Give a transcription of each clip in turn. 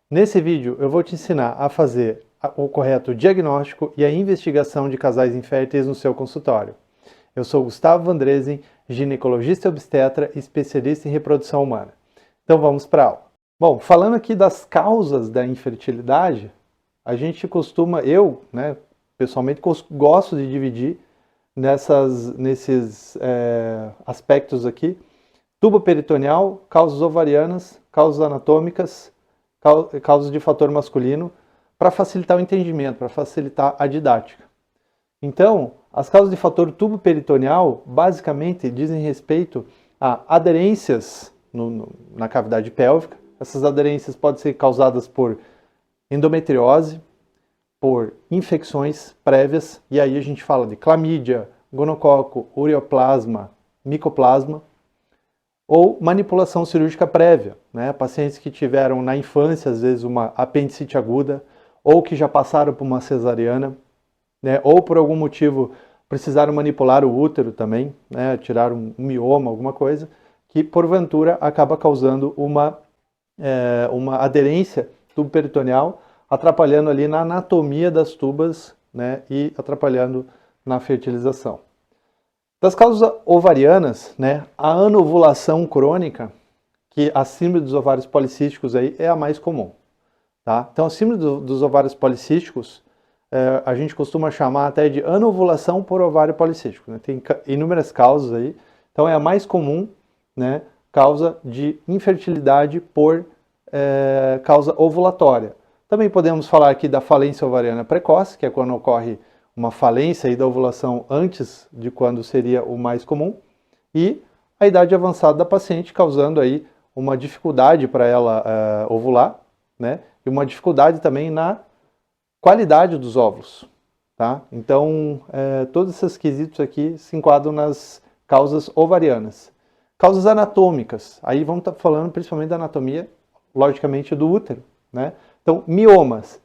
Nesse vídeo eu vou te ensinar a fazer o correto diagnóstico e a investigação de casais inférteis no seu consultório. Eu sou Gustavo Vandresen, ginecologista e obstetra e especialista em reprodução humana. Então vamos para a aula. Bom, falando aqui das causas da infertilidade, a gente costuma, pessoalmente gosto de dividir nesses aspectos aqui: tubo peritoneal, causas ovarianas, causas anatômicas, causas de fator masculino, para facilitar o entendimento, para facilitar a didática. Então, as causas de fator tubo peritoneal basicamente dizem respeito a aderências na cavidade pélvica. Essas aderências podem ser causadas por endometriose, por infecções prévias, e aí a gente fala de clamídia, gonococo, ureoplasma, micoplasma, ou manipulação cirúrgica prévia, né? Pacientes que tiveram na infância, às vezes, uma apendicite aguda, ou que já passaram por uma cesariana, né? Ou por algum motivo precisaram manipular o útero também, né? Tirar um mioma, alguma coisa, que porventura acaba causando uma aderência tubo-peritoneal, atrapalhando ali na anatomia das tubas, né? E atrapalhando na fertilização. Das causas ovarianas, né, a anovulação crônica, que a síndrome dos ovários policísticos aí é a mais comum. Tá? Então, a síndrome dos ovários policísticos, a gente costuma chamar até de anovulação por ovário policístico. Né? Tem inúmeras causas aí. Então, é a mais comum, né, causa de infertilidade por causa ovulatória. Também podemos falar aqui da falência ovariana precoce, que é quando ocorre uma falência aí da ovulação antes de quando seria o mais comum, e a idade avançada da paciente, causando aí uma dificuldade para ela ovular, né? E uma dificuldade também na qualidade dos óvulos, tá? Então, todos esses quesitos aqui se enquadram nas causas ovarianas. Causas anatômicas, aí vamos estar falando principalmente da anatomia, logicamente, do útero, né? Então, miomas.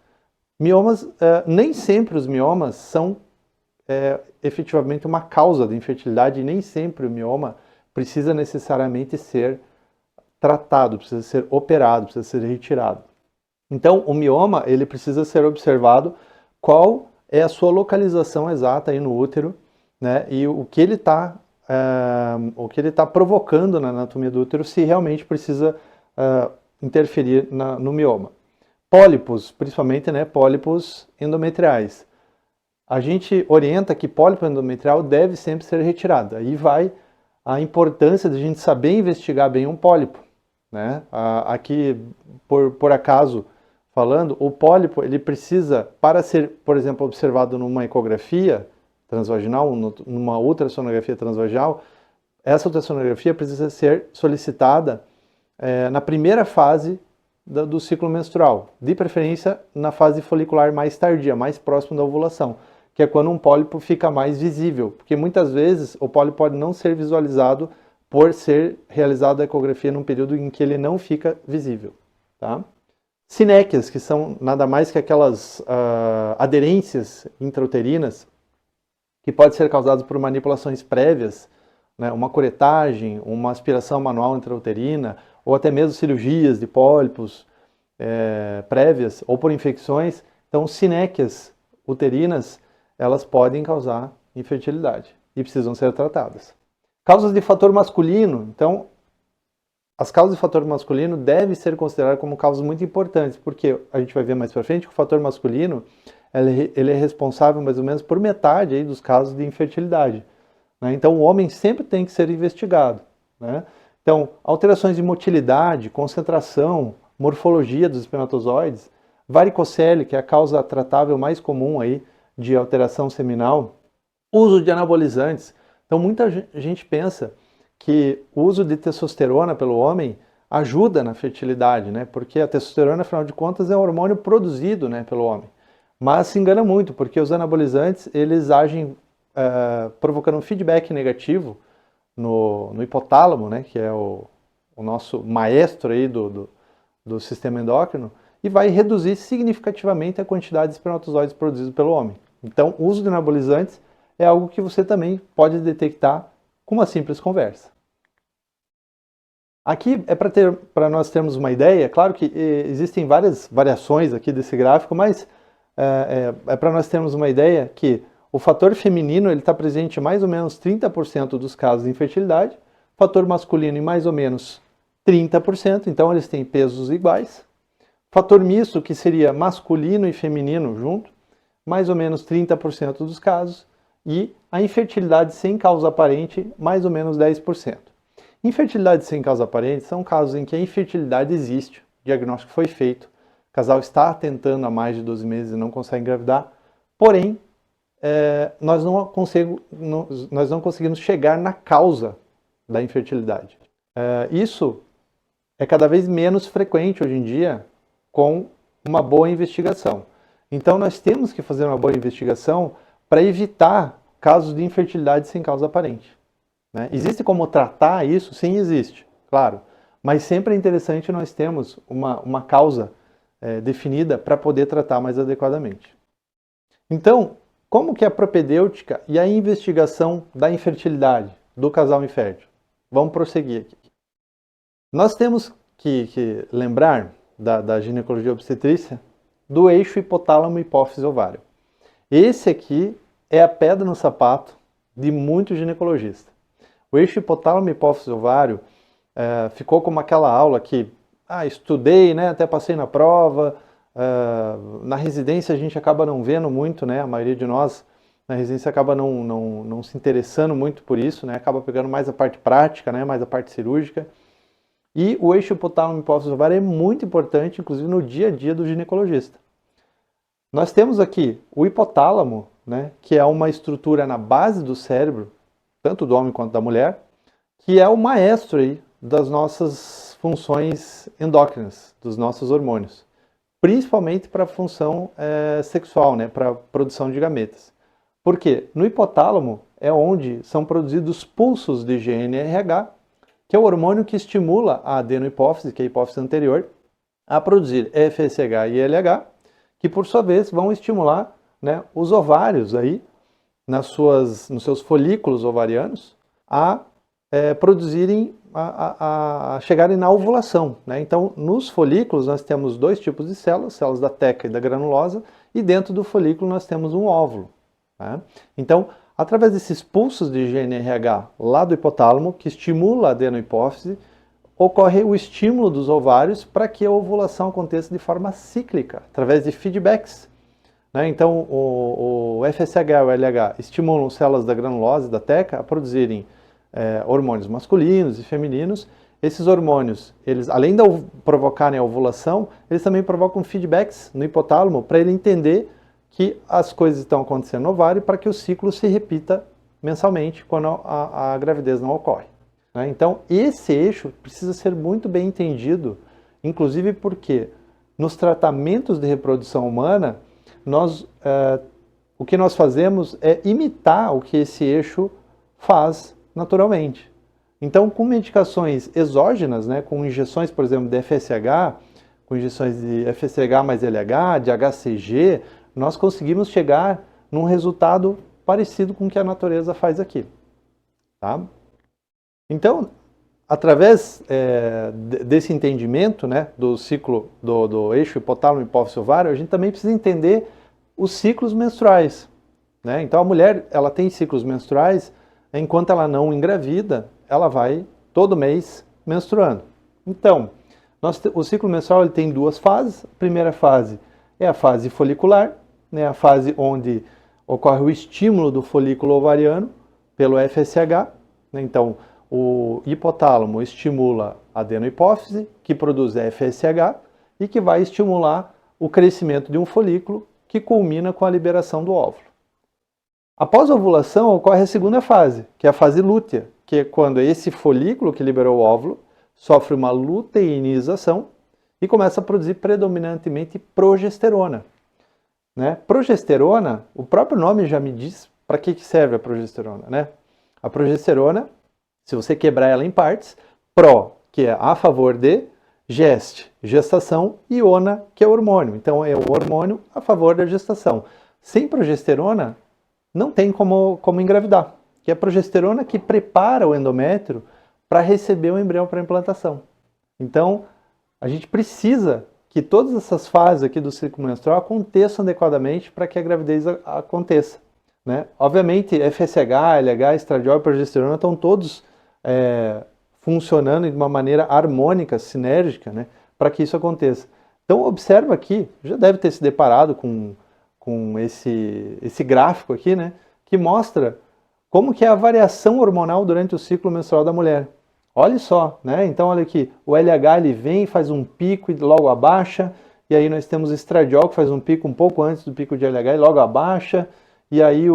Miomas, nem sempre os miomas são efetivamente uma causa de infertilidade, e nem sempre o mioma precisa necessariamente ser tratado, precisa ser operado, precisa ser retirado. Então, o mioma, ele precisa ser observado qual é a sua localização exata aí no útero, né, e o que ele está provocando na anatomia do útero, se realmente precisa interferir no mioma. Pólipos, principalmente, né, pólipos endometriais. A gente orienta que pólipo endometrial deve sempre ser retirado. Aí vai a importância de a gente saber investigar bem um pólipo, né? Aqui, por acaso, falando, o pólipo ele precisa, para ser, por exemplo, observado numa ecografia transvaginal, numa ultrassonografia transvaginal, essa ultrassonografia precisa ser solicitada na primeira fase do ciclo menstrual, de preferência na fase folicular mais tardia, mais próximo da ovulação, que é quando um pólipo fica mais visível, porque muitas vezes o pólipo pode não ser visualizado por ser realizada a ecografia num período em que ele não fica visível. Tá? Sinéquias, que são nada mais que aquelas aderências intrauterinas que podem ser causadas por manipulações prévias, né, uma curetagem, uma aspiração manual intrauterina, ou até mesmo cirurgias de pólipos prévias, ou por infecções. Então, sinéquias uterinas, elas podem causar infertilidade e precisam ser tratadas. Causas de fator masculino. Então, as causas de fator masculino devem ser consideradas como causas muito importantes, porque a gente vai ver mais para frente que o fator masculino ele é responsável mais ou menos por metade aí dos casos de infertilidade. Né? Então, o homem sempre tem que ser investigado. Né? Então, alterações de motilidade, concentração, morfologia dos espermatozoides, varicocele, que é a causa tratável mais comum aí de alteração seminal, uso de anabolizantes. Então, muita gente pensa que o uso de testosterona pelo homem ajuda na fertilidade, né? Porque a testosterona, afinal de contas, é um hormônio produzido, né, pelo homem. Mas se engana muito, porque os anabolizantes, eles agem provocando um feedback negativo no hipotálamo, né, que é o nosso maestro aí do sistema endócrino, e vai reduzir significativamente a quantidade de espermatozoides produzidos pelo homem. Então, o uso de anabolizantes é algo que você também pode detectar com uma simples conversa. Aqui é para nós termos uma ideia, claro que existem várias variações aqui desse gráfico, mas é para nós termos uma ideia que o fator feminino está presente em mais ou menos 30% dos casos de infertilidade, o fator masculino em mais ou menos 30%, então eles têm pesos iguais. Fator misto, que seria masculino e feminino junto, mais ou menos 30% dos casos, e a infertilidade sem causa aparente, mais ou menos 10%. Infertilidade sem causa aparente são casos em que a infertilidade existe, o diagnóstico foi feito, o casal está tentando há mais de 12 meses e não consegue engravidar, porém, nós não conseguimos chegar na causa da infertilidade. Isso é cada vez menos frequente hoje em dia com uma boa investigação. Então nós temos que fazer uma boa investigação para evitar casos de infertilidade sem causa aparente. Né? Existe como tratar isso? Sim, existe, claro. Mas sempre é interessante nós termos uma causa definida para poder tratar mais adequadamente. Então, como que é a propedêutica e a investigação da infertilidade do casal infértil? Vamos prosseguir aqui. Nós temos que lembrar da ginecologia obstetrícia do eixo hipotálamo hipófise ovário. Esse aqui é a pedra no sapato de muito ginecologista. O eixo hipotálamo hipófise ovário ficou como aquela aula que estudei, né, até passei na prova. Na residência a gente acaba não vendo muito, né, a maioria de nós na residência acaba não se interessando muito por isso, né, acaba pegando mais a parte prática, né, mais a parte cirúrgica. E o eixo hipotálamo hipófise ovário é muito importante, inclusive no dia a dia do ginecologista. Nós temos aqui o hipotálamo, né, que é uma estrutura na base do cérebro, tanto do homem quanto da mulher, que é o maestro aí das nossas funções endócrinas, dos nossos hormônios, principalmente para a função sexual, né, para a produção de gametas. Por quê? No hipotálamo é onde são produzidos pulsos de GnRH, que é o hormônio que estimula a adenohipófise, que é a hipófise anterior, a produzir FSH e LH, que por sua vez vão estimular, né, os ovários aí, nos seus folículos ovarianos, a produzirem, a chegarem na ovulação. Né? Então, nos folículos nós temos dois tipos de células, células da teca e da granulosa, e dentro do folículo nós temos um óvulo. Né? Então, através desses pulsos de GnRH lá do hipotálamo, que estimula a adenohipófise, ocorre o estímulo dos ovários para que a ovulação aconteça de forma cíclica, através de feedbacks. Né? Então, o FSH e o LH estimulam células da granulose e da teca a produzirem hormônios masculinos e femininos. Esses hormônios, eles, além de provocarem a ovulação, eles também provocam feedbacks no hipotálamo para ele entender que as coisas estão acontecendo no ovário para que o ciclo se repita mensalmente quando a gravidez não ocorre. Né? Então, esse eixo precisa ser muito bem entendido, inclusive porque nos tratamentos de reprodução humana, o que nós fazemos é imitar o que esse eixo faz naturalmente. Então, com medicações exógenas, né, com injeções, por exemplo, de FSH, com injeções de FSH mais LH, de HCG, nós conseguimos chegar num resultado parecido com o que a natureza faz aqui. Tá? Então, através desse entendimento, né, do ciclo do eixo hipotálamo hipófise ovário, a gente também precisa entender os ciclos menstruais. Né? Então, a mulher ela tem ciclos menstruais, enquanto ela não engravida, ela vai todo mês menstruando. Então, o ciclo menstrual ele tem duas fases. A primeira fase é a fase folicular, né, a fase onde ocorre o estímulo do folículo ovariano pelo FSH. Né? Então, o hipotálamo estimula a adenohipófise, que produz FSH, e que vai estimular o crescimento de um folículo, que culmina com a liberação do óvulo. Após a ovulação, ocorre a segunda fase, que é a fase lútea, que é quando esse folículo que liberou o óvulo sofre uma luteinização e começa a produzir predominantemente progesterona. Né? Progesterona, o próprio nome já me diz para que serve a progesterona. Né? A progesterona, se você quebrar ela em partes, pro, que é a favor de, gest, gestação, e ona, que é hormônio. Então é o hormônio a favor da gestação. Sem progesterona, não tem como engravidar. Que é a progesterona que prepara o endométrio para receber o embrião para implantação. Então, a gente precisa que todas essas fases aqui do ciclo menstrual aconteçam adequadamente para que a gravidez aconteça, né? Obviamente, FSH, LH, estradiol e progesterona estão todos funcionando de uma maneira harmônica, sinérgica, né, para que isso aconteça. Então, observa aqui, já deve ter se deparado com esse gráfico aqui, né, que mostra como que é a variação hormonal durante o ciclo menstrual da mulher. Olha só, né? Então olha aqui, o LH ele vem, faz um pico e logo abaixa, e aí nós temos o estradiol que faz um pico um pouco antes do pico de LH e logo abaixa, e aí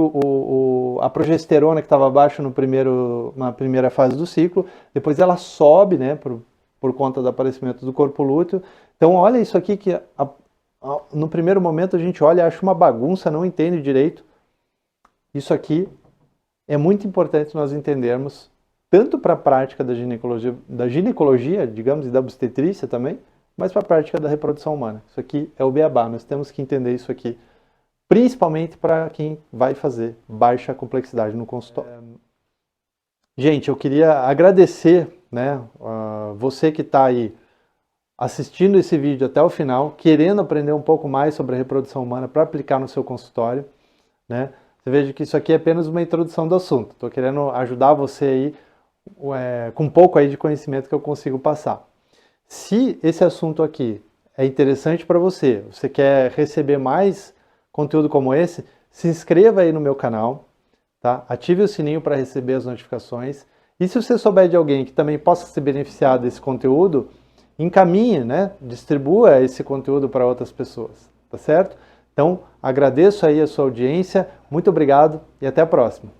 a progesterona que estava abaixo na primeira fase do ciclo, depois ela sobe, né, por conta do aparecimento do corpo lúteo. Então olha isso aqui que no primeiro momento a gente olha e acha uma bagunça, não entende direito. Isso aqui é muito importante nós entendermos, tanto para a prática da ginecologia, digamos, e da obstetrícia também, mas para a prática da reprodução humana. Isso aqui é o beabá, nós temos que entender isso aqui, principalmente para quem vai fazer baixa complexidade no consultório. Gente, eu queria agradecer, né, você que está aí assistindo esse vídeo até o final, querendo aprender um pouco mais sobre a reprodução humana para aplicar no seu consultório, né? Você veja que isso aqui é apenas uma introdução do assunto. Estou querendo ajudar você aí com um pouco aí de conhecimento que eu consigo passar. Se esse assunto aqui é interessante para você, você quer receber mais conteúdo como esse, se inscreva aí no meu canal, tá? Ative o sininho para receber as notificações. E se você souber de alguém que também possa se beneficiar desse conteúdo, encaminhe, né? Distribua esse conteúdo para outras pessoas, tá certo? Então, agradeço aí a sua audiência, muito obrigado e até a próxima.